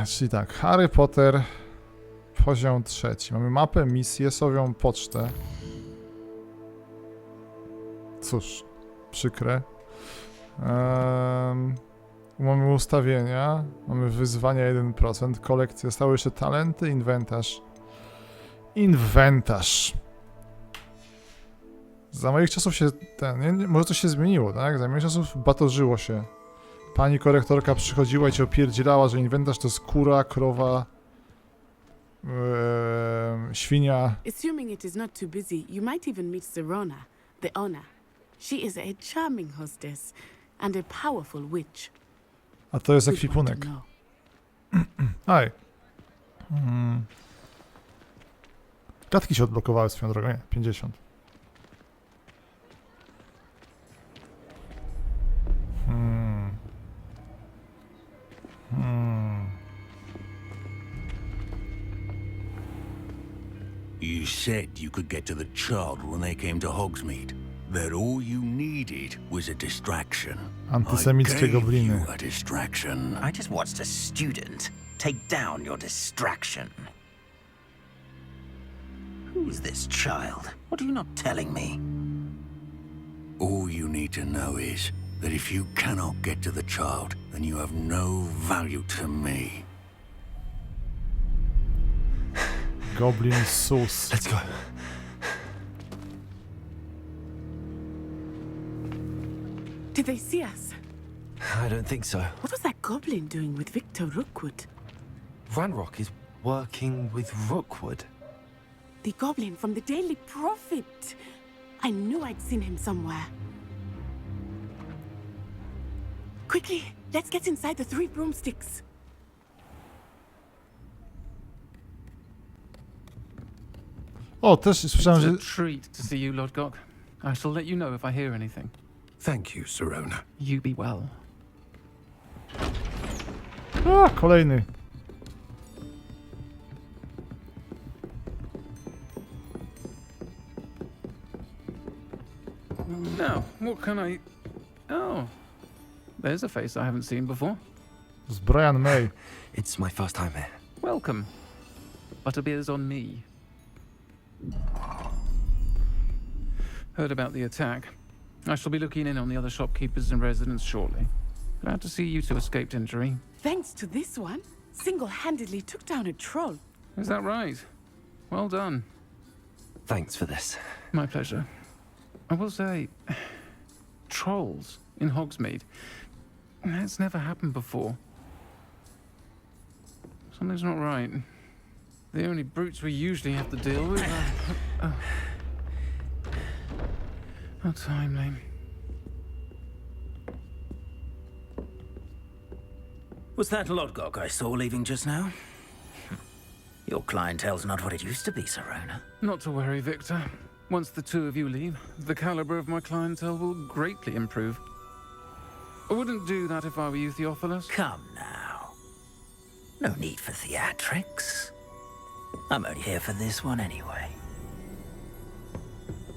Czyli tak, Harry Potter, poziom 3. Mamy mapę, misję, sowią pocztę. Cóż, przykre. Mamy ustawienia, mamy wyzwania 1%, kolekcja, stały jeszcze talenty, inwentarz. Inwentarz. Za moich czasów się może coś się zmieniło, tak? Za moich czasów batorzyło się. Pani korektorka przychodziła i cię opierdzielała, że inwentarz to jest kura, krowa, świnia. Assuming it is not too busy, you might even meet Serona, the owner. She is a charming hostess and a powerful witch. A to jest Good one to ekwipunek. know. Aj. Klatki się odblokowały swoją drogą, nie? 50. You said you could get to the child when they came to Hogsmeade. That all you needed was a distraction. Antysemickie I gave gobliny. you a distraction. I just watched a student take down your distraction. Who's this child? What are you not telling me? All you need to know is that if you cannot get to the child, then you have no value to me. Goblin sus. Let's go. Did they see us? I don't think so. What was that goblin doing with Victor Rookwood? Ranrock is working with Rookwood. The goblin from the Daily Prophet. I knew I'd seen him somewhere. Quickly, let's get inside the Three Broomsticks. O, też słyszałem, że... It's a treat to see you, Lodgok. I shall let you know if I hear anything. Thank you, Serona. You be well. A, kolejny. Now, what can I... Oh, there's a face I haven't seen before. Z Brian May. It's my first time here. Welcome. Butterbeer's on me. Heard about the attack. I shall be looking in on the other shopkeepers and residents shortly. Glad to see you two escaped injury. Thanks to this one, single-handedly took down a troll. Is that right? Well done. Thanks for this. My pleasure. I will say, trolls in Hogsmeade. That's never happened before. Something's not right. The only brutes we usually have to deal with are... How timely. Was that Lodgok I saw leaving just now? Your clientele's not what it used to be, Serona. Not to worry, Victor. Once the two of you leave, the caliber of my clientele will greatly improve. I wouldn't do that if I were you, Theophilus. Come now. No need for theatrics. I'm only here for this one anyway.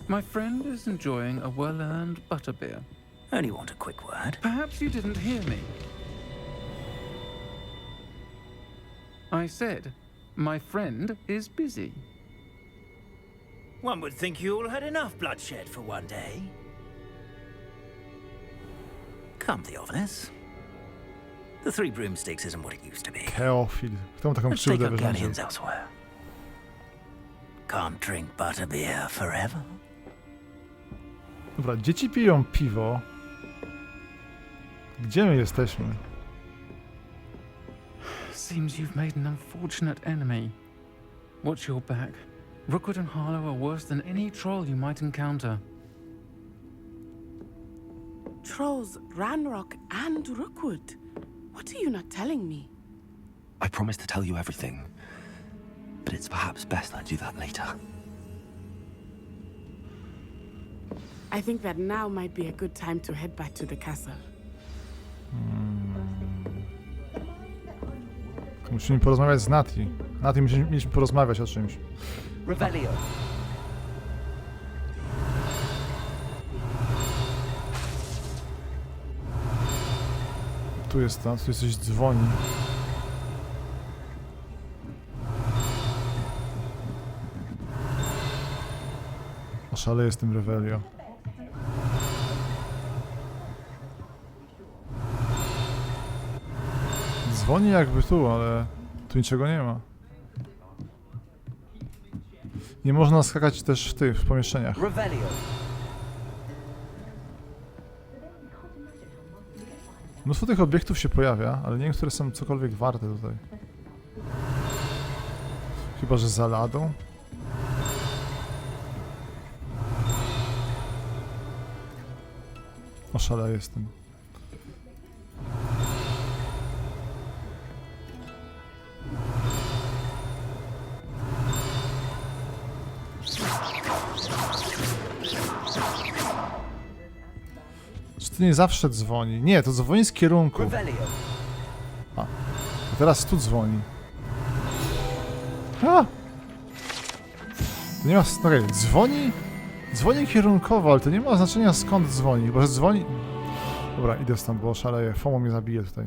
My friend is enjoying a well-earned butterbeer. Only want a quick word. Perhaps you didn't hear me. I said, my friend is busy. One would think you all had enough bloodshed for one day. Come, Theophilus. The Three Broomsticks isn't what it used to be. Teofil. Kto mu taką Let's take krzywdę our wyrządził? galleons elsewhere. Can't drink butterbeer forever. Dobra, dzieci piją piwo. Gdzie my jesteśmy? Seems you've made an unfortunate enemy. Watch your back. Rookwood and Harlow are worse than any troll you might encounter. Trolls, Ranrock, and Rookwood. What are you not telling me? I promise to tell you everything, but it's perhaps best I do that later. I think that now might be a good time to head back to the castle. Musimy porozmawiać z Nati. Nati, mieliśmy porozmawiać o czymś. Revelio. Tu jest to, tu coś dzwoni. Szaleję z tym Revelio. Dzwoni jakby tu, ale tu niczego nie ma. Nie można skakać też w pomieszczeniach. Revelio. Mnóstwo tych obiektów się pojawia, ale nie wiem, które są cokolwiek warte tutaj. Chyba że za ladą. Oszaleję z tym. Czy to nie zawsze dzwoni? Nie, to dzwoni z kierunku. Revelio. A teraz tu dzwoni. A! To nie ma... Okej, dzwoni? Dzwoni kierunkowo, ale to nie ma znaczenia skąd dzwoni, bo że dzwoni... Dobra, idę stąd, bo szaleję. FOMO mnie zabije tutaj.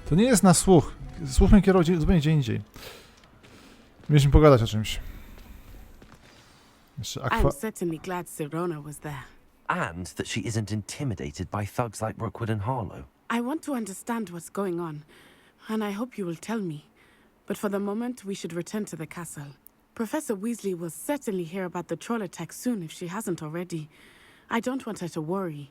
To nie jest na słuch. Słuch mnie kierował zupełnie gdzie indziej. Mieliśmy pogadać o czymś. Jeszcze I'm certainly glad Sirona was there. And that she isn't intimidated by thugs like Rookwood and Harlow. I want to understand what's going on, and I hope you will tell me. But for the moment, we should return to the castle. Professor Weasley will certainly hear about the troll attack soon if she hasn't already. I don't want her to worry.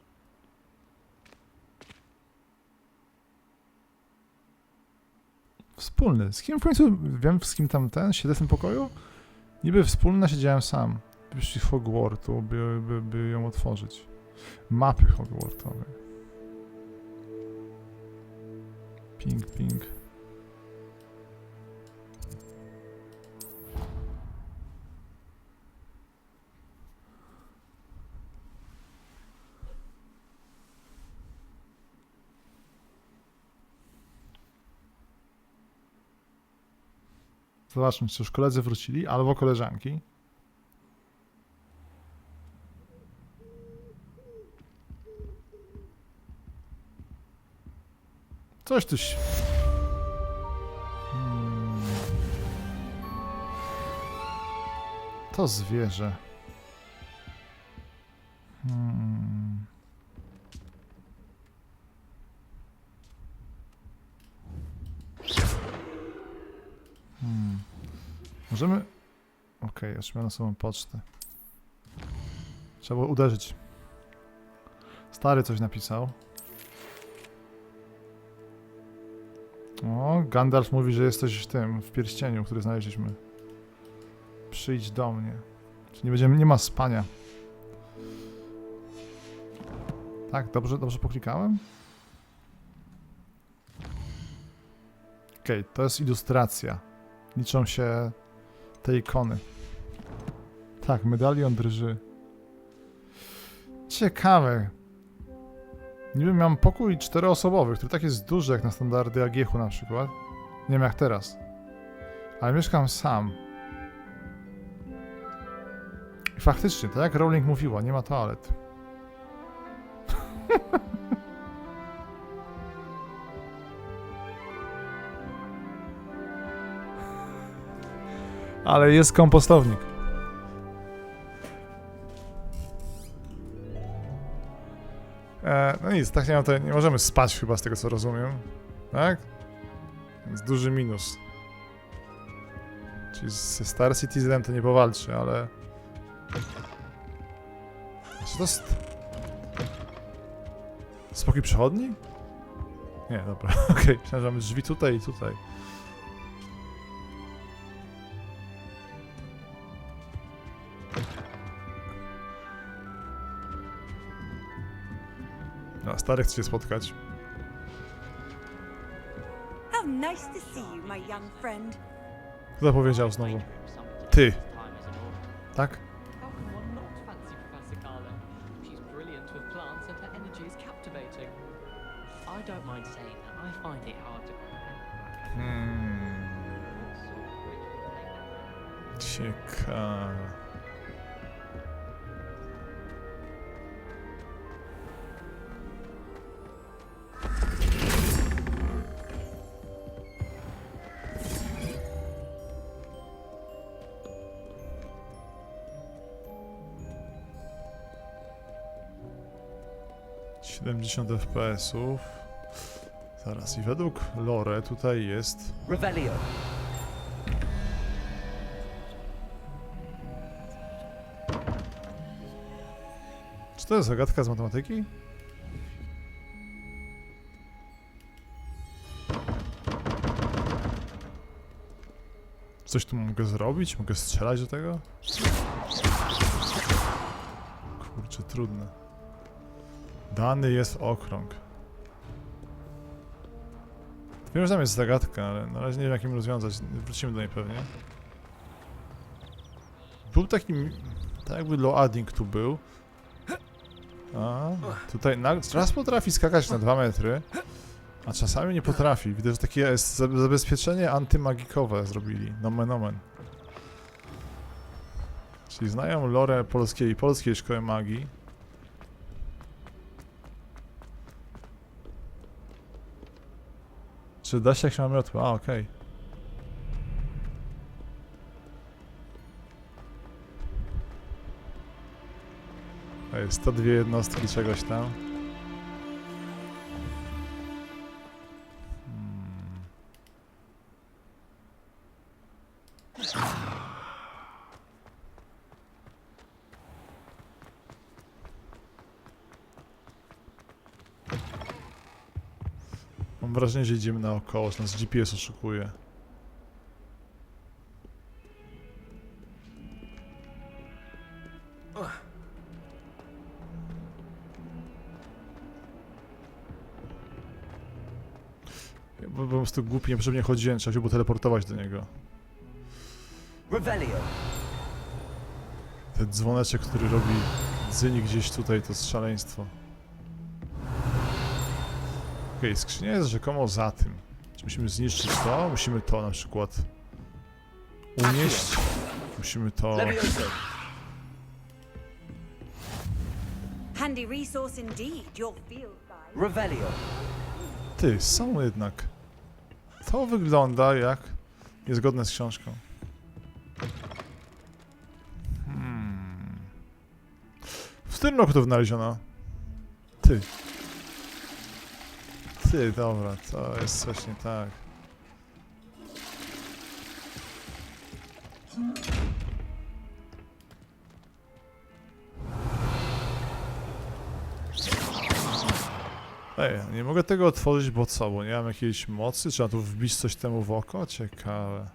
Wspólny. Z kim w końcu... Wiem, z kim tam siedzę w tym pokoju? Niby wspólna siedziałem sam. Wyszli z Hogwartu, by ją otworzyć. Mapy Hogwartowe. Ping, ping. Zobaczmy, czy już koledzy wrócili, albo koleżanki. Coś tu się... To zwierzę. Możemy... Okej, jeszcze miałem na sobą pocztę. Trzeba było uderzyć. Stary coś napisał. O, Gandalf mówi, że jesteś w tym, w pierścieniu, który znaleźliśmy. Przyjdź do mnie. Czyli nie ma spania. Tak, dobrze poklikałem? Okej, to jest ilustracja. Liczą się te ikony. Tak, medalion drży. Ciekawe. Niby mam pokój 4-osobowy, który tak jest duży jak na standardy Agiechu na przykład. Nie wiem jak teraz. Ale mieszkam sam. I faktycznie, tak jak Rowling mówiła, nie ma toalet. Ale jest kompostownik. No nic, tak nie możemy spać chyba z tego co rozumiem. Tak? Więc duży minus. Czyli ze Star Citizenem to nie powalczy, ale... Czy to jest... Spokój przechodni? Nie, dobra, okej. Myślałem, że mamy drzwi tutaj i tutaj. No, stary chce się spotkać. How nice to see you, my young friend. Kto to powiedział znowu? Ty. Tak? How can one not fancy Professor Garland? She's brilliant with plants and her energy is captivating. I don't mind saying that. I find it hard to Ciekawe. 70 FPS-ów. Zaraz, i według lore tutaj jest... Revelio. Czy to jest zagadka z matematyki? Coś tu mogę zrobić? Mogę strzelać do tego? Kurczę, trudne. Dany jest okrąg. Wiem, że tam jest zagadka, ale na razie nie wiem, jak ją rozwiązać. Wrócimy do niej pewnie. Był taki... Tak jakby loading tu był. A, tutaj raz potrafi skakać na 2 metry, a czasami nie potrafi. Widzę, że takie jest zabezpieczenie antymagikowe zrobili. Nomen omen. Czyli znają lore polskiej szkoły magii. Czy da się jak się ma miotły? A, okej. To jest 102 jednostki czegoś tam. Mam wrażenie, że idziemy naokoło, że nas GPS oszukuje. Ja po prostu głupi, niepotrzebnie chodziłem, trzeba się było teleportować do niego. Revelio. Ten dzwoneczek, który robi dzyni gdzieś tutaj, to jest szaleństwo. Okej, skrzynia jest rzekomo za tym. Czy musimy zniszczyć to? Musimy to na przykład unieść. Musimy to... Handy resource indeed, your field guide. Revelio. Ty, są jednak. To wygląda jak niezgodne z książką. W którym roku to wynaleziono? Ty. Ty, dobra, to jest coś nie tak. Ej, nie mogę tego otworzyć, bo co? Bo nie mam jakiejś mocy? Trzeba tu wbić coś temu w oko? Ciekawe.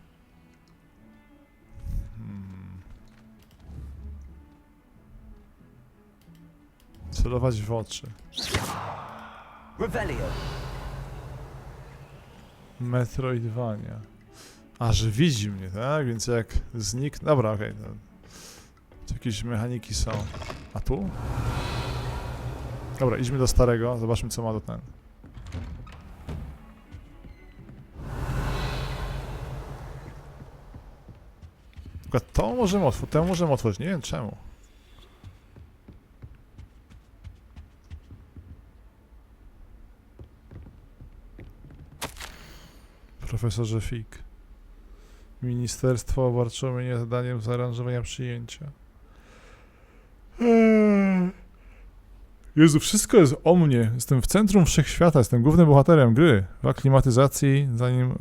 Celować w oczy. Revelio. Metroidvania. A, że widzi mnie, tak? Więc jak zniknę... Dobra, okej. Tu jakieś mechaniki są. A tu? Dobra, idźmy do starego, zobaczmy co ma do ten. Tylko to możemy otworzyć, to możemy otworzyć, nie wiem czemu. Profesorze Fig. Ministerstwo obarczyło mnie zadaniem zaaranżowania przyjęcia. Jezu, wszystko jest o mnie. Jestem w centrum wszechświata, jestem głównym bohaterem gry. W aklimatyzacji, zanim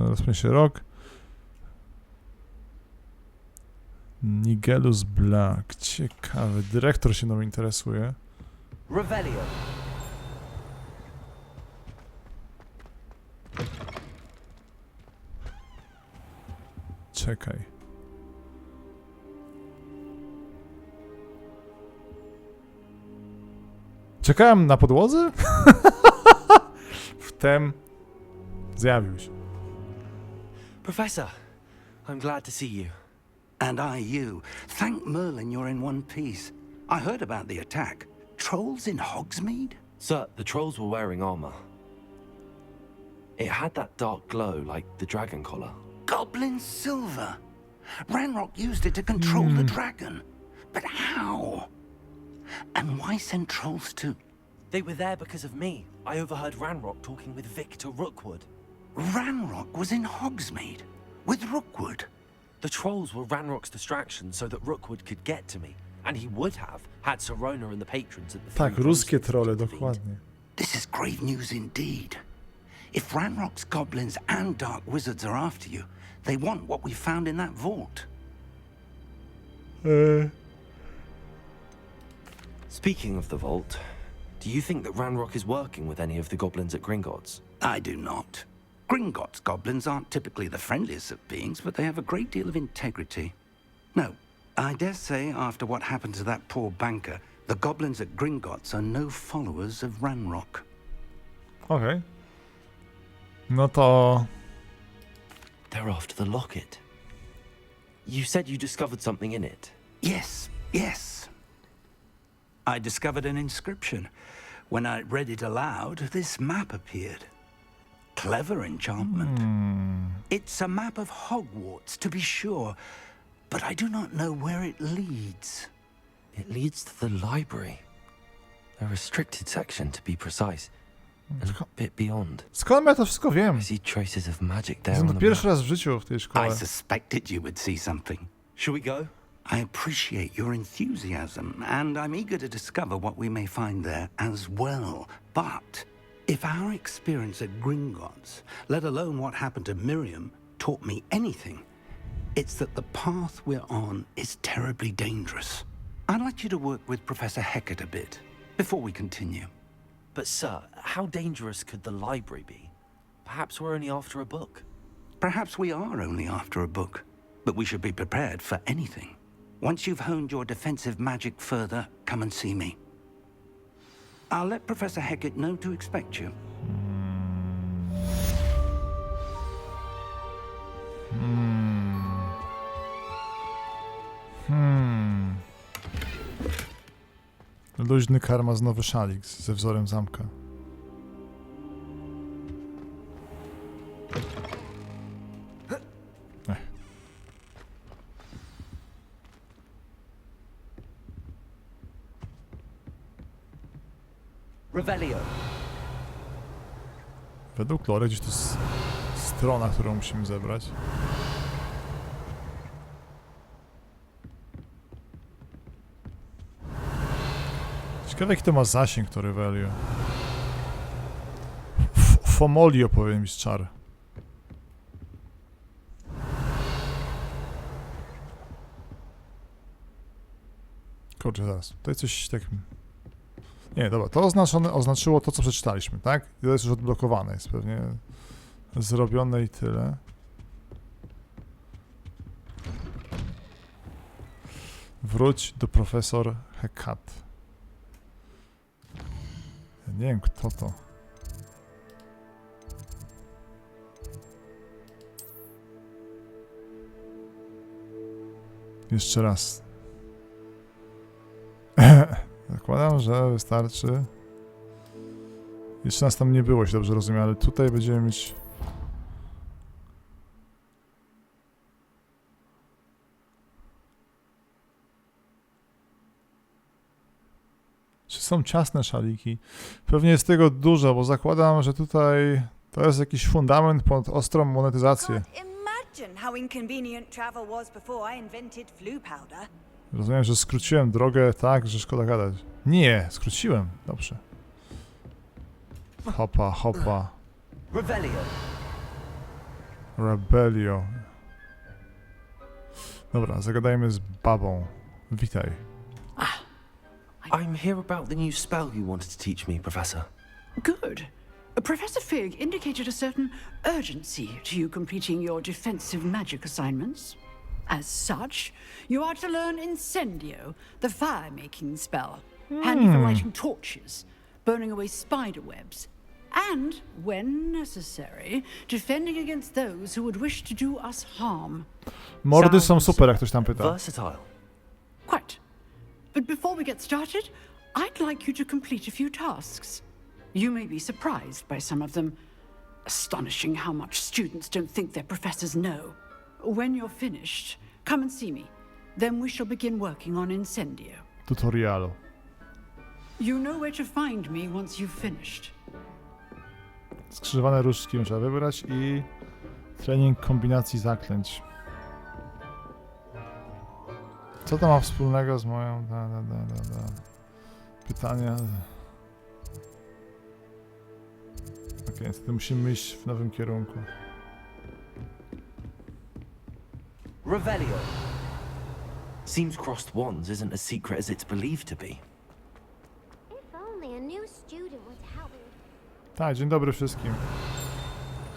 rozpocznie się rok. Nigelus Black. Ciekawy. Dyrektor się mną interesuje. Revelio. Czekaj. Czekałem na podłodze? Wtem zjawił się. Professor, I'm glad to see you. And I you. Thank Merlin you're in one piece. I heard about the attack. Trolls in Hogsmeade? Sir, the trolls were wearing armor. It had that dark glow like the dragon collar. Goblin silver. Ranrock used it to control the dragon. But how? And why send trolls too? They were there because of me. I overheard Ranrock talking with Victor Rookwood. Ranrock was in Hogsmeade with Rookwood. The trolls were Ranrock's distraction so that Rookwood could get to me. And he would have had Sirona and the patrons at the Tak, three ruskie concerts trolle, to defeat. dokładnie. This is grave news indeed. If Ranrock's goblins and dark wizards are after you, they want what we found in that vault. Speaking of the vault, do you think that Ranrock is working with any of the goblins at Gringotts? I do not. Gringotts goblins aren't typically the friendliest of beings, but they have a great deal of integrity. No, I dare say after what happened to that poor banker, the goblins at Gringotts are no followers of Ranrock. Okej. No to... They're after the locket. You said you discovered something in it. Yes, yes. I discovered an inscription. When I read it aloud, this map appeared. Clever enchantment. It's a map of Hogwarts, to be sure, but I do not know where it leads. It leads to the library. A restricted section, to be precise. And a bit beyond. Skąd ja to wszystko wiem? I see traces of magic there Jestem on to the pierwszy map. raz w życiu w tej I szkole. suspected you would see something. Shall we go? I appreciate your enthusiasm, and I'm eager to discover what we may find there as well. But if our experience at Gringotts, let alone what happened to Miriam, taught me anything, it's that the path we're on is terribly dangerous. I'd like you to work with Professor Hecat a bit before we continue. But sir, how dangerous could the library be? Perhaps we're only after a book. Perhaps we are only after a book, but we should be prepared for anything. Once you've honed your defensive magic further, come and see me. I'll let Professor Hecat know to expect you. Luźny karmazynowy szalik ze wzorem zamka. Revelio. Według lore gdzieś to jest strona, którą musimy zebrać. Ciekawe jaki to ma zasięg to Revelio. Fomolio powiem mi z czar. Kurczę, zaraz. Tutaj coś tak... Nie, dobra, to oznaczyło to, co przeczytaliśmy, tak? To jest już odblokowane, jest pewnie zrobione i tyle. Wróć do profesor Hecat. Ja nie wiem, kto to. Jeszcze raz. Zakładam, że wystarczy. Jeszcze nas tam nie było, jeśli dobrze rozumiem, ale tutaj będziemy mieć... Czy są ciasne szaliki? Pewnie jest tego dużo, bo zakładam, że tutaj to jest jakiś fundament pod ostrą monetyzację. Imagine how inconvenient travel was before I invented flu powder. Rozumiem, że skróciłem drogę tak, że szkoda gadać. Nie, skróciłem. Dobrze. Hopa, hopa. Revelio. Rebelio. Dobra, zagadajmy z babą. Witaj. I'm here about the new spell you wanted to teach me, Professor. Good. Professor Fig indicated a certain urgency to you completing your defensive magic assignments. As such, you are to learn Incendio, the fire-making spell, handy for lighting torches, burning away spider webs, and, when necessary, defending against those who would wish to do us harm. Mordy są super, jak ktoś tam pyta. Versatile. Quite. But before we get started, I'd like you to complete a few tasks. You may be surprised by some of them. Astonishing how much students don't think their professors know. When you're finished, come and see me. Then we shall begin working on Incendio. Tutorialu. You know where to find me once you've finished. Skrzyżowane różdżki trzeba wybrać i trening kombinacji zaklęć. Co to ma wspólnego z moją... Pytania... Okej, niestety musimy iść w nowym kierunku. Revelio. Seems Crossed Wands isn't as secret as it's believed to be. If only a new student was helping. Tak, dzień dobry wszystkim.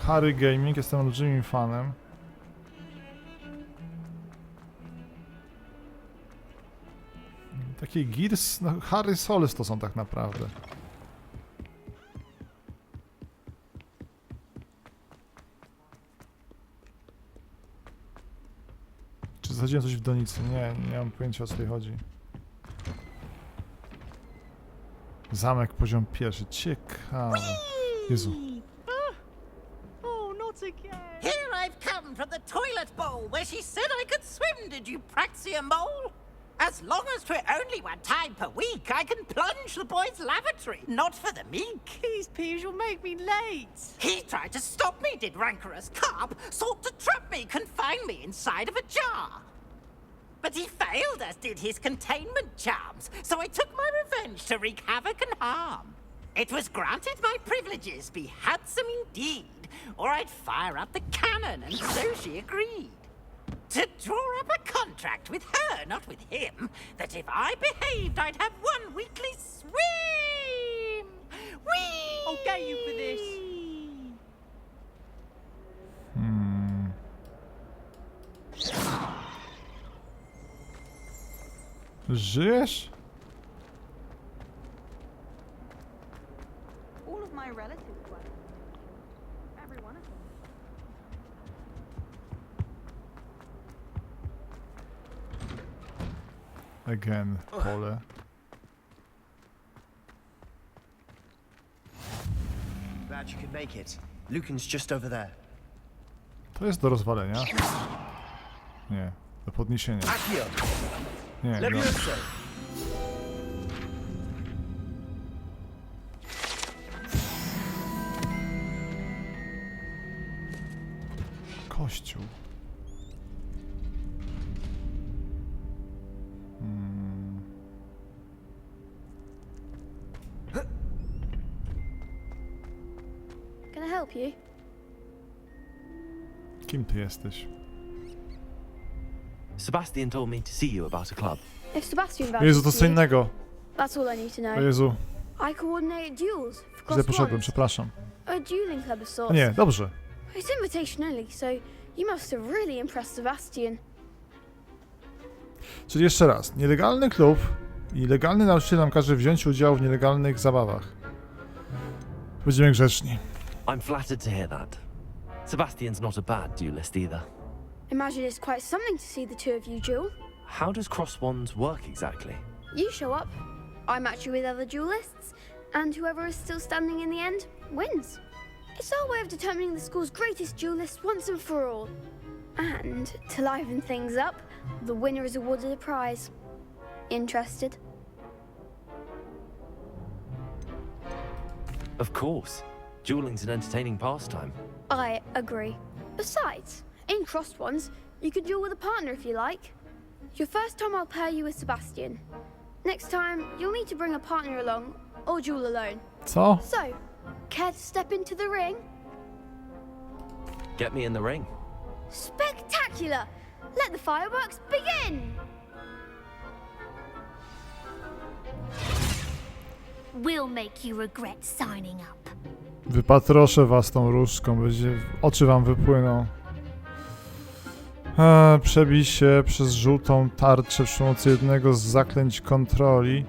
Harry Gaming, jestem olbrzymim fanem. Takie Gears, no Harry Souls to są tak naprawdę. Czy zasadziłem coś w donicy? Nie mam pojęcia, o co tutaj chodzi. Zamek, poziom pierwszy. Ciekawe. Jezu. Oh, not again. Here I've come from the toilet bowl where she said I could swim, did you praxia mole? As long as 'twere only one time per week, I can plunge the boy's lavatory, not for the meek. These peas will make me late. He tried to stop me, did rancorous carp, sought to trap me, confine me inside of a jar. But he failed, as did his containment charms, so I took my revenge to wreak havoc and harm. It was granted my privileges be handsome indeed, or I'd fire up the cannon, and so she agreed. To draw up a contract with her, not with him, that if I behaved, I'd have one weekly swim! Whee! I'll get you for this. Żyjesz? All of my relatives were. Every one of them. Again, pole. Glad you could make it. Lucan's just over there. To jest do rozwalenia? Nie. Do podniesienia. Accio! Nie, no. Levioso! Kościół. Can I help you? Kim ty jesteś? Sebastian told me to see you about a club. If Sebastian Jezu, to vouches co for you, innego. that's all I need to O know. Jezu, I coordinate duels for źle Crossed poszedłem, Wands. przepraszam. A dueling club of A sorts. nie, dobrze. It's invitation only, so you must have really impressed Sebastian. Czyli jeszcze raz, nielegalny klub i legalny nauczyciel nam każe wziąć udział w nielegalnych zabawach. Będziemy grzeczni. I'm flattered to hear that. Sebastian's not a bad duelist either. Imagine it's quite something to see the two of you duel. How does Crossed Wands work exactly? You show up, I match you with other duelists, and whoever is still standing in the end wins. It's our way of determining the school's greatest duelist once and for all. And to liven things up, the winner is awarded a prize. Interested? Of course. Dueling's an entertaining pastime. I agree. Besides, in Crossed Wands, you can duel with a partner if you like. Your first time I'll pair you with Sebastian. Next time, you'll need to bring a partner along, or duel alone. Co? So, care to step into the ring? Get me in the ring. Spectacular! Let the fireworks begin! We'll make you regret signing up. Wypatroszę was tą różdżką, oczy wam wypłyną. Przebij się przez żółtą tarczę przy pomocy jednego z zaklęć kontroli,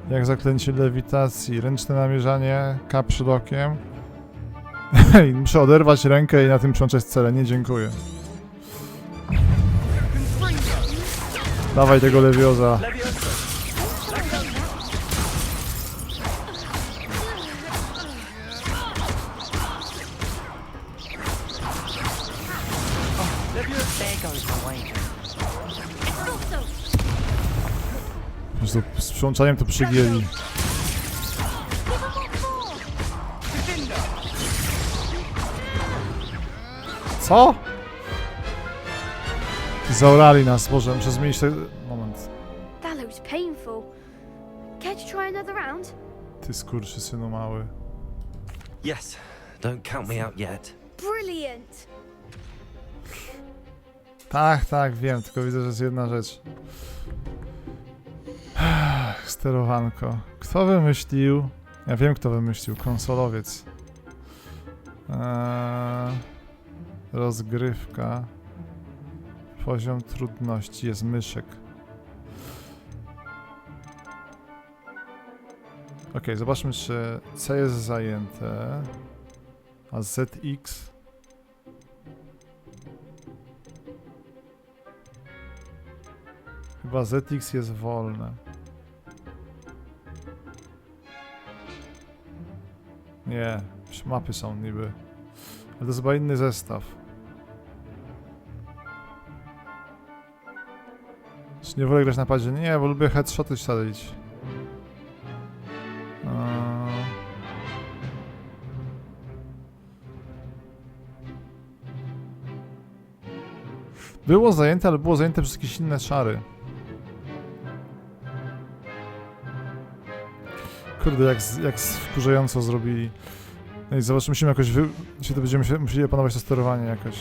jak zaklęcie lewitacji, ręczne namierzanie, K przed okiem. Muszę oderwać rękę i na tym przełączać cele, nie dziękuję. Dawaj tego Leviosa. Z przyłączaniem to przygięli. Co? Zaorali nas, może muszę zmienić ten moment. another round? Ty skurczysynu mały. Yes, don't count me out yet. Brilliant! Tak, wiem, tylko widzę, że jest jedna rzecz. Sterowanko. Kto wymyślił? Ja wiem, kto wymyślił. Konsolowiec. Rozgrywka. Poziom trudności. Jest myszek. Ok, zobaczmy, czy C jest zajęte. A ZX... Chyba ZX jest wolne. Nie, mapy są niby. Ale to jest chyba inny zestaw. Czy nie wolę grać na padzie? Nie, bo lubię headshoty strzelić. Było zajęte, ale było zajęte przez jakieś inne czary. Kurde, jak wkurzająco zrobili. No i zobaczymy, musimy jakoś Czy to będziemy musieli opanować to sterowanie jakoś.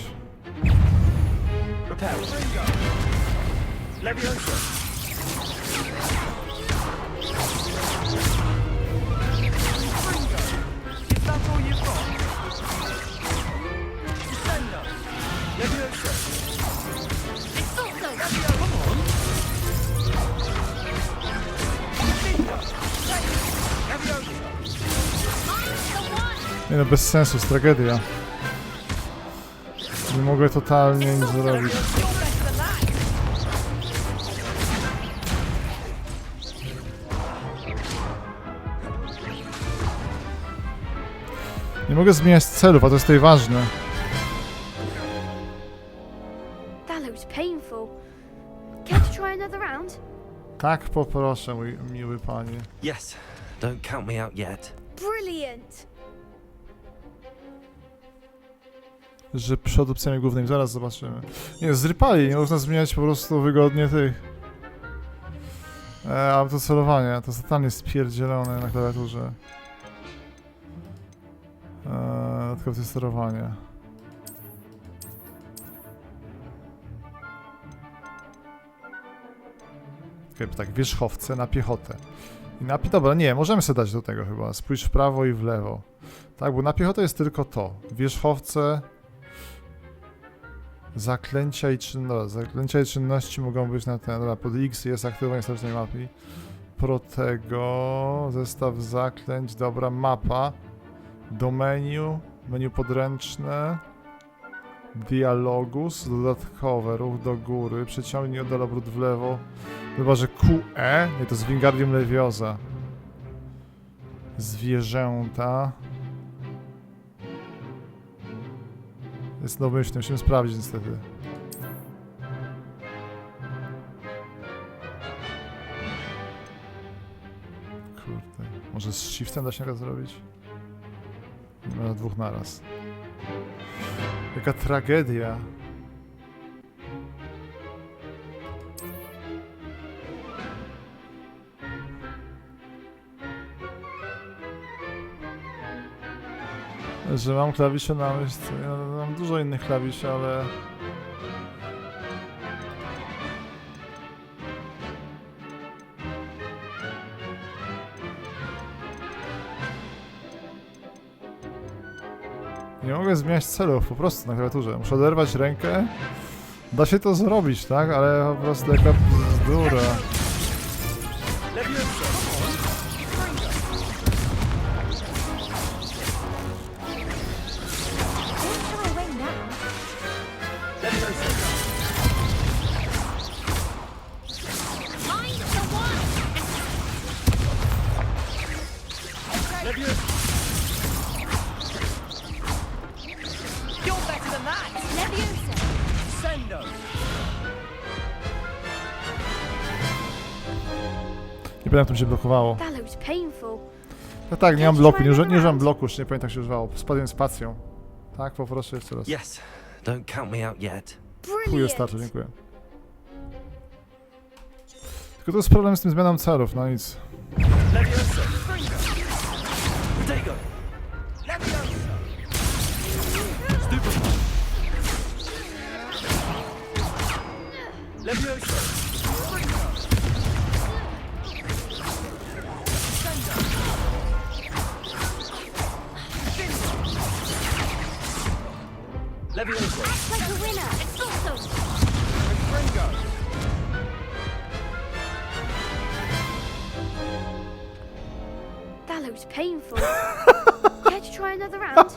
Nie no, bez sensu, jest tragedia. Nie mogę totalnie nic zrobić. Nie mogę zmieniać celów, a to jest tutaj ważne. That looks painful. Care to try another round? Tak, poproszę, mój miły panie. Yes, don't count me out yet. Brilliant! Że przed opcjami głównymi, zaraz zobaczymy. Nie, zrypali, nie można zmieniać po prostu wygodnie tych autocelowania, to totalnie spierdzielone na klawiaturze. Dodatkowe sterowanie. Okay, tak, wierzchowce na piechotę. I dobra, nie, możemy sobie dać do tego chyba. Spójrz w prawo i w lewo. Tak, bo na piechotę jest tylko to. Wierzchowce... Zaklęcia i czynności. Zaklęcia i czynności mogą być na ten. Dobra, pod X jest aktywowanie statycznej mapy. Protego, zestaw zaklęć, dobra, mapa. Do menu, menu podręczne. Dialogus, dodatkowe, ruch do góry, przeciągnij oddal obrót w lewo. Chyba, że QE, nie, to jest Wingardium Leviosa. Zwierzęta. Jest domyślny, musimy sprawdzić niestety. Kurde, może z shiftem da się to zrobić? Nie ma dwóch naraz. Jaka tragedia. Że mam klawisze na myszce. Ja mam dużo innych klawiszy, ale... Nie mogę zmieniać celów po prostu na klawiaturze. Muszę oderwać rękę. Da się to zrobić, tak? Ale po prostu jaka bzdura. Nie pamiętam, jak to mi się blokowało. That looks painful. No tak, nie mam bloku, nie używam bloku, już nie pamiętam jak się używało. Spadłem spacją. Tak, poproszę jeszcze raz. Yes, don't count me out yet. Chuj, starczy, dziękuję. Tylko to jest problem z tym zmianą celów, no nic. Levioso. Act like a winner. Expulso. Ringo! That looks painful. Care to try another round?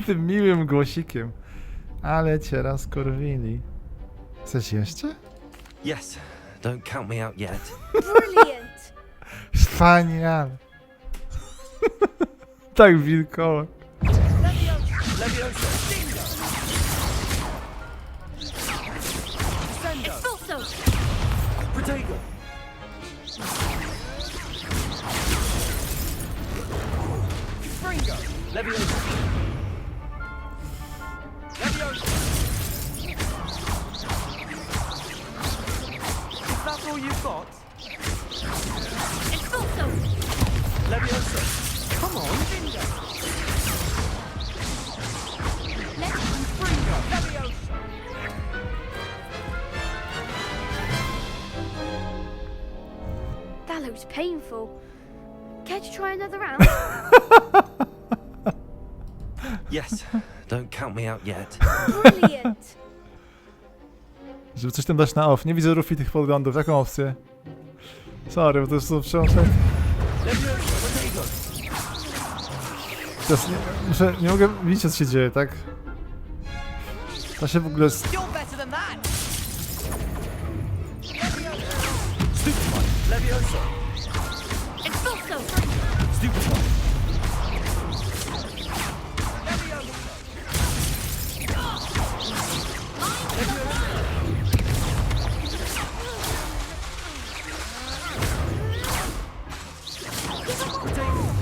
Tym miłym głosikiem. Ale cię raz korwili. Chcesz jeszcze? Yes, don't count me out yet. Brilliant. Wspaniale. Tak wilkołak. Levioso. Expulso. Protego. Ringo! Levioso. Levioso! Is that all you've got? Expulso. Levioso. Come on, Ringo! Let's Ringo! Levioso! That looks painful. Care to try another round? Yes, don't count me out yet. Brilliant. Żeby coś tam dać na off. Nie widzę Rufi tych podglądów. Jaką opcję? Sorry, bo to jest przełączenie. Levioso. Protego. Teraz nie mogę widzieć, co się dzieje, tak? To się w ogóle... You're better than that! Levioso. Expulso. Stupid one.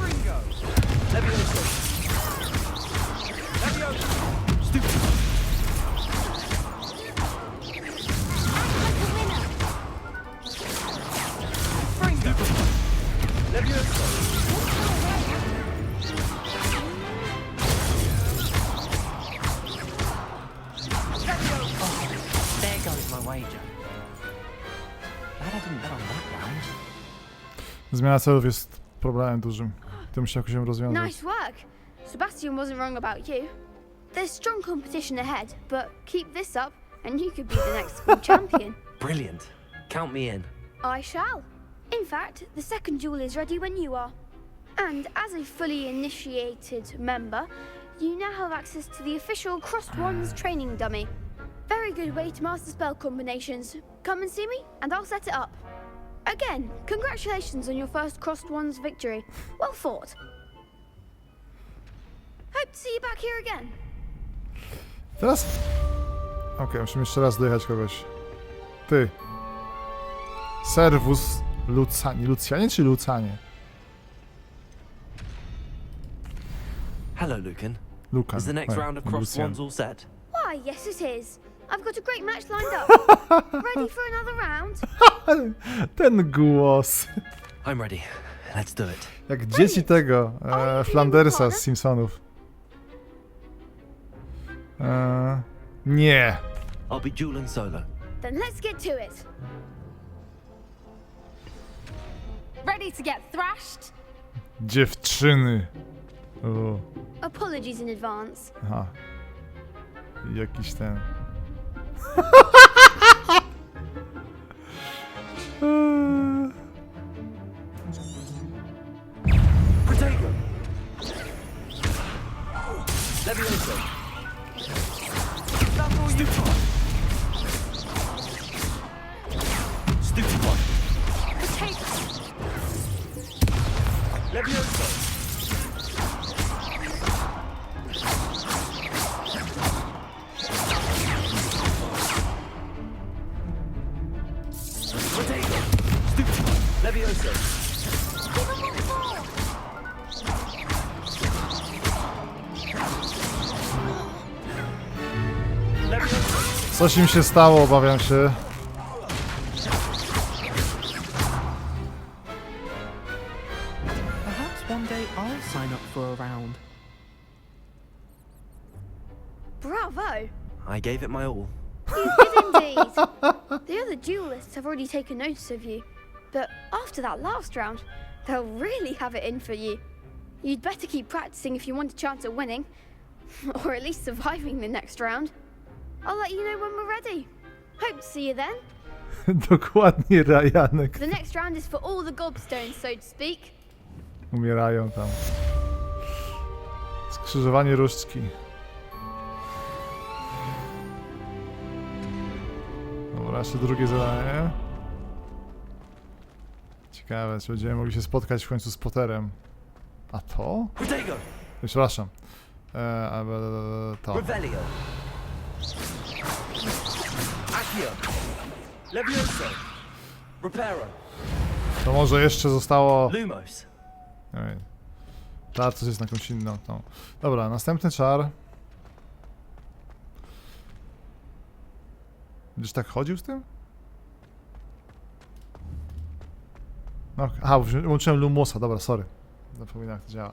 Ringo! Levioso. Levioso! Stupid one. Ringo! Levioso. There goes my wager. Glad I didn't bet on that round. Zmiana celów jest problemem dużym. To musi jakoś się rozwiązać. Nice work. Sebastian wasn't wrong about you. There's strong competition ahead, but keep this up and you could be the next school champion. Brilliant. Count me in. I shall. In fact, the second duel is ready when you are. And as a fully initiated member, you now have access to the official Crossed Wands training dummy. Very good way to master spell combinations. Come and see me, and I'll set it up. Again, congratulations on your first Crossed Wands victory. Well fought. Hope to see you back here again. Teraz? Okej, musimy jeszcze raz dojechać kogoś. Ty. Servus Lucani. Lucjanie czy Lucanie? Hello, Lucan. Lucan. Is the next Ej, round of Crossed Lucian. Wands all set? Why, yes it is. I've got a great match lined up. Ready for another round? Ten głos. I'm ready. Let's do it. Jak dzieci tego, Flandersa z Simpsonów. Nie. I'll be dueling solo. Then let's get to it. Ready to get thrashed? Dziewczyny. O, Apologies in advance. aha. Jakiś ten. Protego. Levioso. Stupid one. Stupid one. Levioso. Protego. Stupid one. Levioso. Coś im się stało, obawiam się. Perhaps one day I'll sign up for a round. Bravo! I gave it my all. You did indeed. The other duelists have already taken notice of you, but after that last round, they'll really have it in for you. You'd better keep practicing if you want a chance at winning. Or at least surviving the next round. I'll let you know when we're ready. Hope to see you then. Dokładnie, Ryanek. The next round is for all the gobstones, so to speak. Umierają tam. Skrzyżowanie różdżki. Dobra, jeszcze drugie zadanie. Ciekawe, czy będziemy mogli się spotkać w końcu z Potterem. A to? Przepraszam. To. Revelio. Accio. Levioso. Reparo. To może jeszcze zostało... Lumos. Nie wiem. Czar coś jest na jakąś inną. No. Dobra, następny czar. Będziesz tak chodził z tym? No, aha, łączyłem Lumosa, dobra, sorry. Zapominam, jak to działa.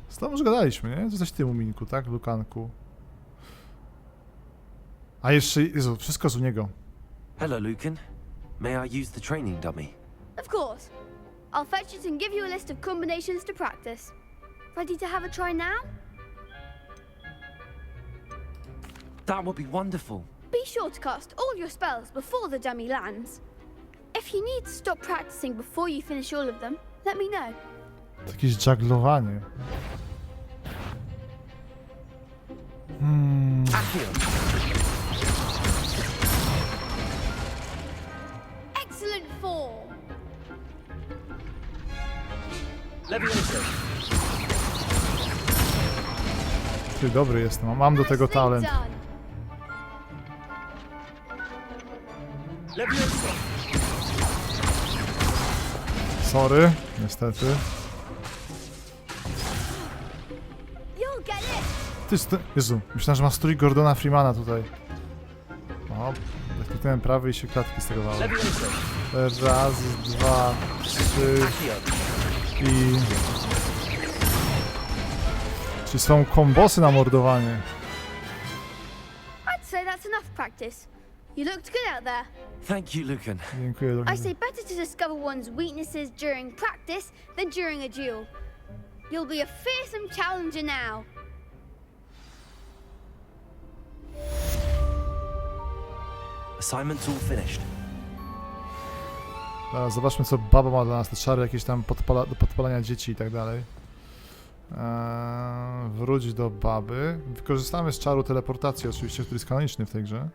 Z tobą już gadaliśmy, nie? To coś w tym Muminku, tak? Lukanku. A jeszcze, Jezu, wszystko z u niego. Hello, Lucan. May I use the training dummy? Of course. I'll fetch it and give you a list of combinations to practice. Ready to have a try now? That would be wonderful. Be sure to cast all your spells before the dummy lands. If you need to stop practicing before you finish all of them, let me know. Jakieś żaglowanie. Excellent form. Levioso. Ty dobry jestem, mam do tego talent. Done. Levioso. Sorry, niestety. You'll get it. Jezu, myślałem, że ma strój Gordona Freemana tutaj. O, kliknąłem prawy i się klatki z tego wały. Levioso. Raz, dwa, trzy Accio. i... Czy są kombosy na mordowanie? I'd say that's enough practice. You looked good out there. Thank you, Lucan. Dziękuję, I Lukan. say better to discover one's weaknesses during practice than during a duel. You'll be a fearsome challenger now. Assignment's all finished. Teraz zobaczmy, co baba ma dla nas, te czary jakieś tam do podpalania dzieci i tak dalej. Wróć do baby. Wykorzystamy z czaru teleportacji oczywiście, który jest kanoniczny w tej grze.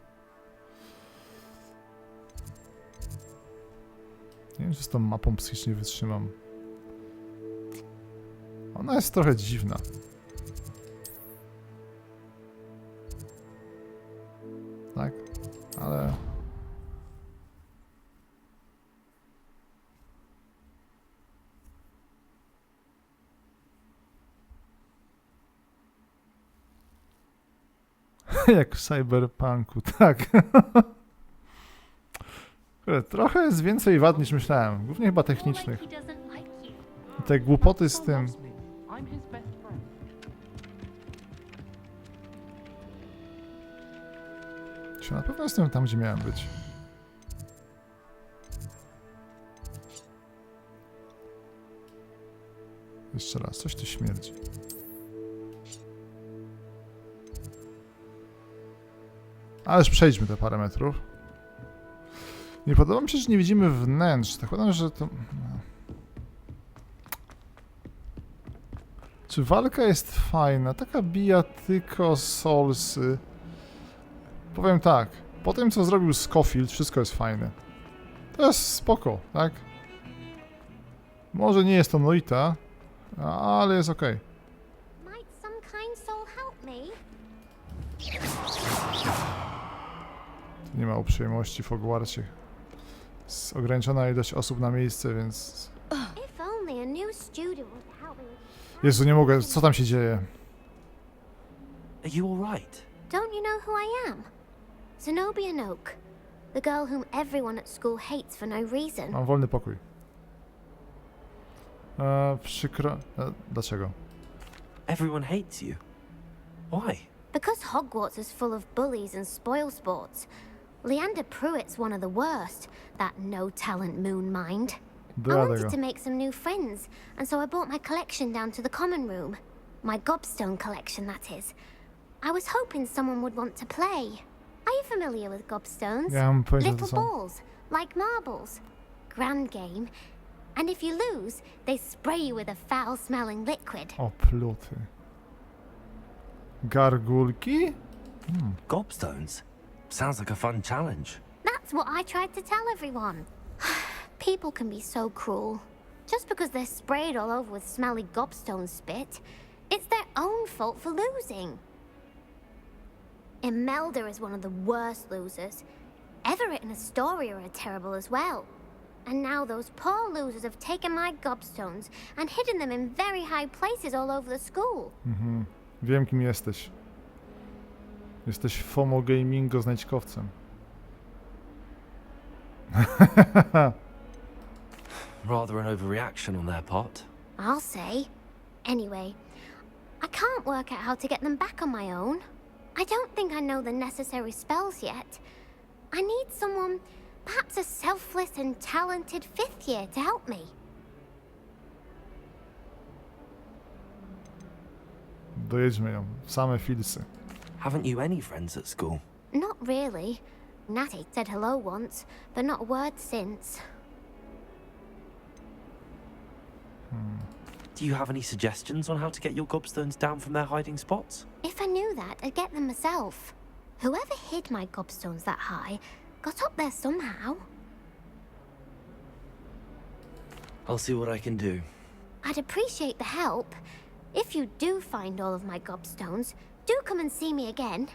Nie wiem, czy z tą mapą psychicznie wytrzymam. Ona jest trochę dziwna. Tak? Ale... Jak w Cyberpunku, tak. Trochę jest więcej wad niż myślałem, głównie chyba technicznych. I te głupoty z tym. Czy na pewno jestem tam, gdzie miałem być? Jeszcze raz, coś tu śmierdzi. Ależ przejdźmy te parę metrów. Nie podoba mi się, że nie widzimy wnętrz. Tak podam, że to... Czy walka jest fajna? Taka bijatyko Soulsy. Powiem tak. Po tym, co zrobił Scofield, wszystko jest fajne. To jest spoko, tak? Może nie jest to Noita, ale jest okej. Might some kind soul help me? Nie ma uprzejmości w Hogwarcie. Jest ograniczona ilość osób na miejsce, więc... If only a new student would help me. Jezu, nie mogę. Co tam się dzieje? Are you all right? Don't you know who I am? Zenobia Noak, the girl whom everyone at school hates for no reason. Mam wolny pokój. Przykro... dlaczego? Everyone hates you. Why? Because Hogwarts is full of bullies and spoilsports. Leander Pruitt's one of the worst, that no-talent moon mind. I wanted to make some new friends, and so I brought my collection down to the common room. My gobstone collection, that is. I was hoping someone would want to play. Are you familiar with gobstones? Ja mam pojęcie, co to Little są. balls, like marbles. Grand game. And if you lose, they spray you with a foul-smelling liquid. O, pluty. Gargulki? Gobstones? Sounds like a fun challenge. That's what I tried to tell everyone. People can be so cruel. Just because they're sprayed all over with smelly gobstone spit, it's their own fault for losing. Imelda is one of the worst losers. Everett and Astoria are terrible as well. And now those poor losers have taken my gobstones and hidden them in very high places all over the school. Wiem, kim jesteś. Jesteś FOMO Gamingo znajdźkowcem. Rather an overreaction on their part. I'll say. Anyway, I can't work out how to get them back on my own. I don't think I know the necessary spells yet. I need someone, perhaps a selfless and talented fifth year to help me. Dojedźmy ją. Same filsy. Haven't you any friends at school? Not really. Natty said hello once, but not a word since. Do you have any suggestions on how to get your gobstones down from their hiding spots? If I knew that, I'd get them myself. Whoever hid my gobstones that high got up there somehow. I'll see what I can do. I'd appreciate the help. If you do find all of my gobstones, do come and see me again.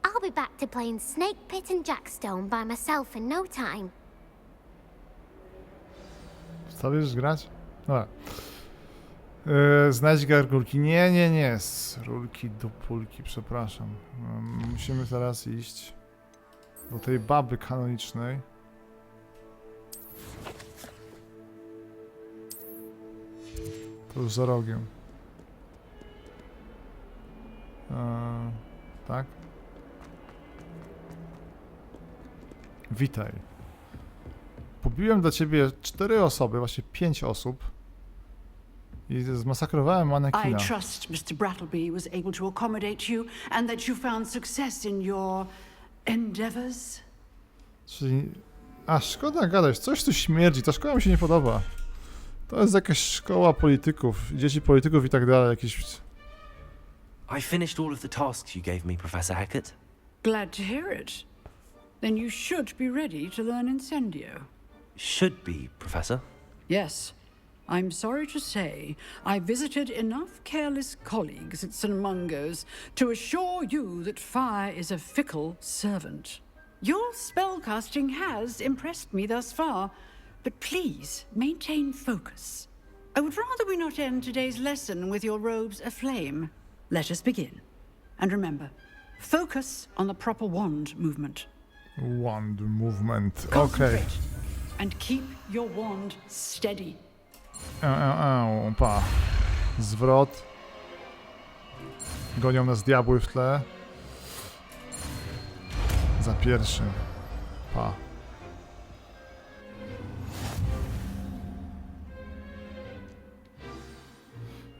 I'll be back to playing Snake Pit and Jackstone by myself in no time. Stawisz grać? Dobra. Znajdź gargulki. Nie. Z rulki do pulki, przepraszam. Musimy teraz iść do tej baby kanonicznej. To już za rogiem. Tak? Witaj. Pobiłem dla ciebie 4 osoby, właśnie 5 osób. I zmasakrowałem I manekina. trust Mr. Brattleby was able to accommodate you and that you found success in your endeavors. Czyli... A, szkoda gadać, coś tu śmierdzi, ta szkoła mi się nie podoba. To jest jakaś szkoła polityków, dzieci polityków i tak dalej, jakieś... I finished all of the tasks you gave me, Professor Hecat. Glad to hear it. Then you should be ready to learn Incendio. Should be, Professor. Yes. I'm sorry to say, I visited enough careless colleagues at St. Mungo's to assure you that fire is a fickle servant. Your spellcasting has impressed me thus far, but please maintain focus. I would rather we not end today's lesson with your robes aflame. Let us begin. And remember, focus on the proper wand movement. Wand movement, okej. Concentrate and keep your wand steady. Pa. Zwrot. Gonią nas diabły w tle. Za pierwszym. Pa.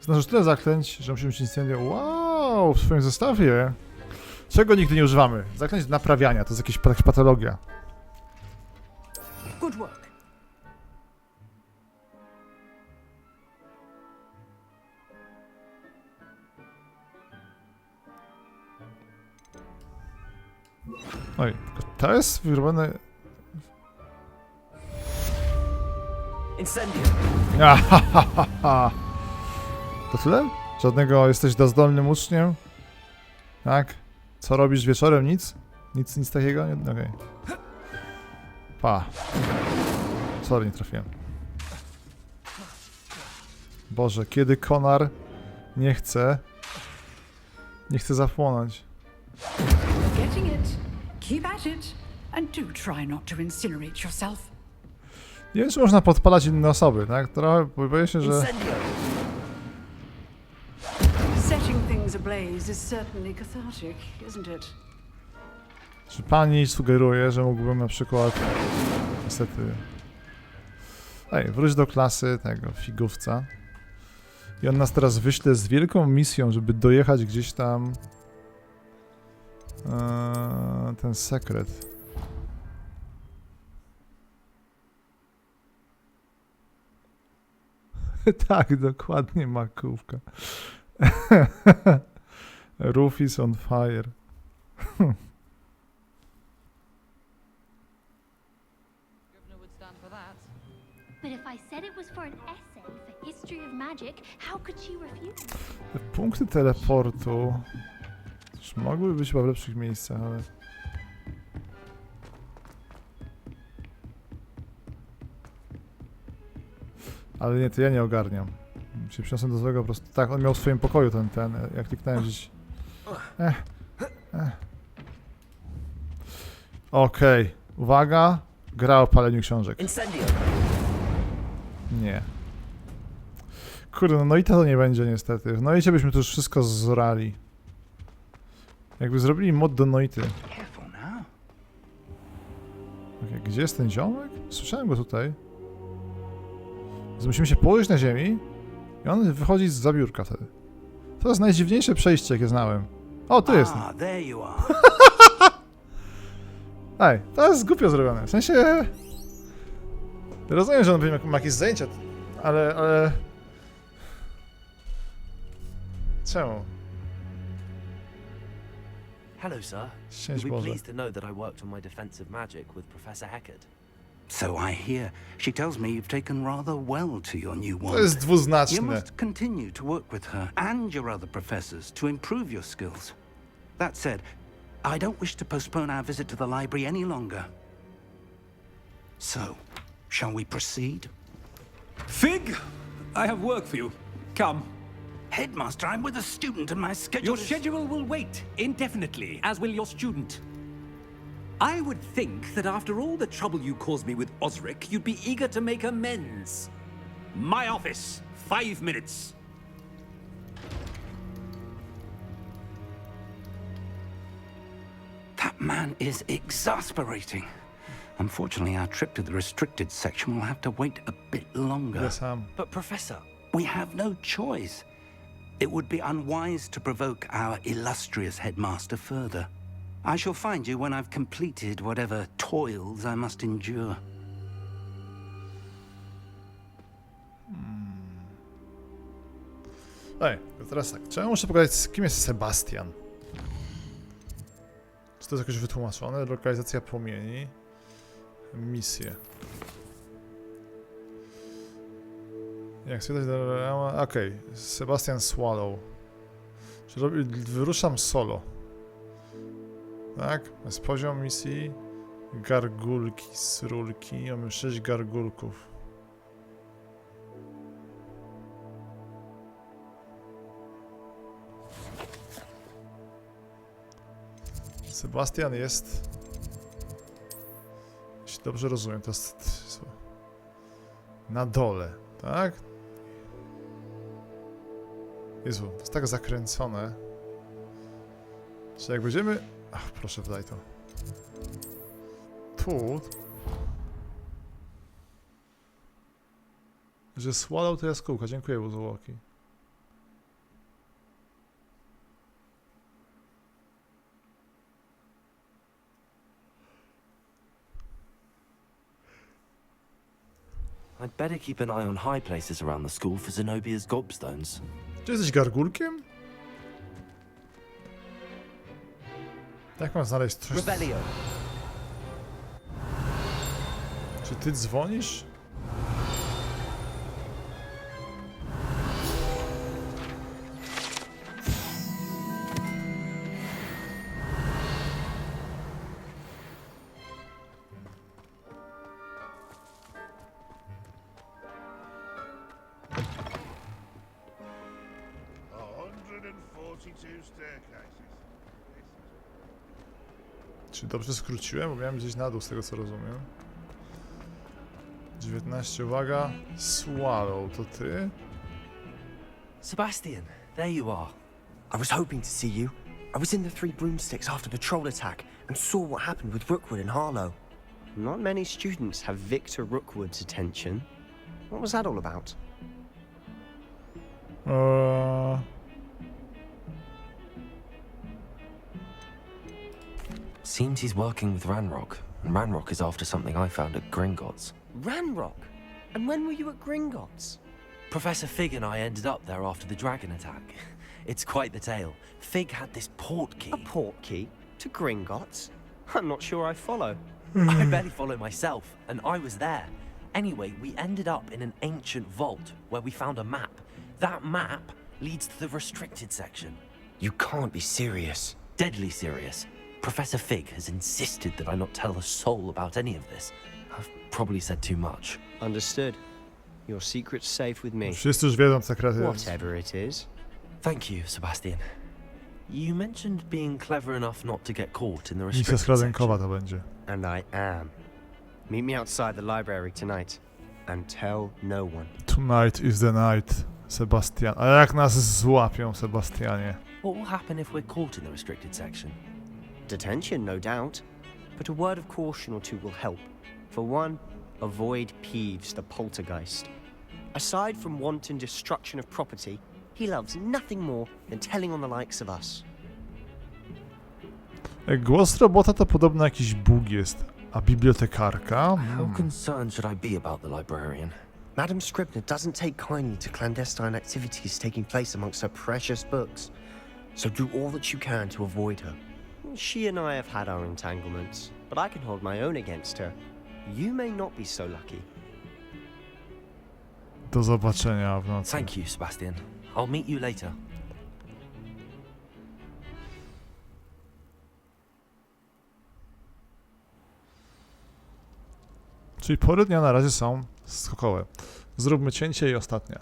Znasz już tyle zaklęć, że musimy się incendio. Wow, w swoim zestawie. Czego nigdy nie używamy? Zaklęć do naprawiania, to jest jakaś patologia. Good work. Oj, to jest wyrobione... Incendio! To tyle? Żadnego jesteś dozdolnym uczniem? Tak? Co robisz wieczorem? Nic? Nic takiego? Okej. Pa. Sorry, nie trafiłem. Boże, kiedy konar nie chce zapłonąć. Getting it. Keep at it. And do try not to incinerate yourself. Nie wiem, czy można podpalać inne osoby, tak? Trochę boję się, że... Setting things ablaze is certainly cathartic, isn't it? Czy pani sugeruje, że mógłbym na przykład... Niestety... Ej, wróć do klasy tego figówca. I on nas teraz wyśle z wielką misją, żeby dojechać gdzieś tam... ten sekret. Tak, dokładnie, makówka. Roof is on fire. Governor would stand for that. But if I said it was for an essay for history of magic, how could she refuse? Te punkty teleportu już mogły być chyba w lepszych miejscach, ale... Ale nie, to ja nie ogarniam. Się przyniosłem do złego po prostu. Tak, on miał w swoim pokoju ten. Jak kliknąłem gdzieś... Okej. Uwaga. Gra o paleniu książek. Nie. Kurde, no Noita to nie będzie niestety. W Noicie byśmy tu już wszystko zorali. Jakby zrobili mod do Noity. Okay, gdzie jest ten ziomek? Słyszałem go tutaj. Więc musimy się położyć na ziemi i on wychodzi z zabiórka wtedy. To jest najdziwniejsze przejście, jakie znałem. O, tu jest. Ej, to jest głupio zrobione. W sensie... Rozumiem, że on będzie ma jakieś zajęcia, ale... Czemu? Hello, sir. Szczęść You'll be Boże. pleased to know that I worked on my defensive magic with Professor Heckard. So I hear. She tells me you've taken rather well to your new wand. To jest dwuznaczne. You must continue to work with her and your other professors to improve your skills. That said, I don't wish to postpone our visit to the library any longer. So, shall we proceed? Fig, I have work for you. Come. Headmaster, I'm with a student and my schedule Your schedule will wait indefinitely, as will your student. I would think that after all the trouble you caused me with Osric, you'd be eager to make amends. My office, 5 minutes. That man is exasperating. Unfortunately, our trip to the restricted section will have to wait a bit longer. Yes, But Professor... We have no choice. It would be unwise to provoke our illustrious headmaster further. I shall find you when I've completed whatever toils I must endure. Ej, teraz tak. Czy ja muszę pogadać z kim jest Sebastian? Czy to jest jakoś wytłumaczone? Lokalizacja płomieni. Misje. Jak chcę dać do... Okej. Sebastian Swallow. Czy wyruszam solo. Tak? Jest poziom misji. Gargulki z rulki. Mamy 6 gargulków. Sebastian jest... Jeśli dobrze rozumiem, to jest... Na dole, tak? Jezu, to jest tak zakręcone. Że jak będziemy... Ach, proszę, wdaj to. Tu... Że Swallow to jaskółka. Dziękuję, Buzołoki. I'd better keep an eye on high places around the school for Zenobia's gobstones. Czy jesteś gargulkiem? Jak mam znaleźć coś? Rebellion. Czy ty dzwonisz? Czy dobrze skróciłem? Bo miałem gdzieś na dół, z tego co rozumiem. 19, uwaga. Swallow, to ty? Sebastian, there you are. I was hoping to see you. I was in the Three Broomsticks after the troll attack and saw what happened with Rookwood and Harlow. Not many students have Victor Rookwood's attention. What was that all about? Seems he's working with Ranrock, and Ranrock is after something I found at Gringotts. Ranrock? And when were you at Gringotts? Professor Fig and I ended up there after the dragon attack. It's quite the tale. Fig had this port key. A port key? To Gringotts? I'm not sure I follow. I barely follow myself, and I was there. Anyway, we ended up in an ancient vault where we found a map. That map leads to the restricted section. You can't be serious. Deadly serious. Professor Fig has insisted that I not tell a soul about any of this. I've probably said too much. Understood. Your secret's safe with me. Wszyscy już wiedzą sekrety. Whatever it is. Thank you, Sebastian. You mentioned being clever enough not to get caught in the Misja restricted skradankowa section. to będzie. And I am. Meet me outside the library tonight. And tell no one. Tonight is the night, Sebastian. A jak nas złapią, Sebastianie? What will happen if we're caught in the restricted section? Detention, no doubt. But a word of caution or two will help. For one, avoid Peeves, the poltergeist. Aside from wanton destruction of property, he loves nothing more than telling on the likes of us. Głos robota to podobno jakiś bóg jest, a bibliotekarka? How concerned should I be about the librarian? Madam Scribner doesn't take kindly to clandestine activities taking place amongst her precious books. So do all that you can to avoid her. She and I have had our entanglements, but I can hold my own against her. You may not be so lucky. Do zobaczenia w nocy. Thank you, Sebastian. I'll meet you later. Czyli pory dnia na razie są skokowe. Zróbmy cięcie i ostatnia.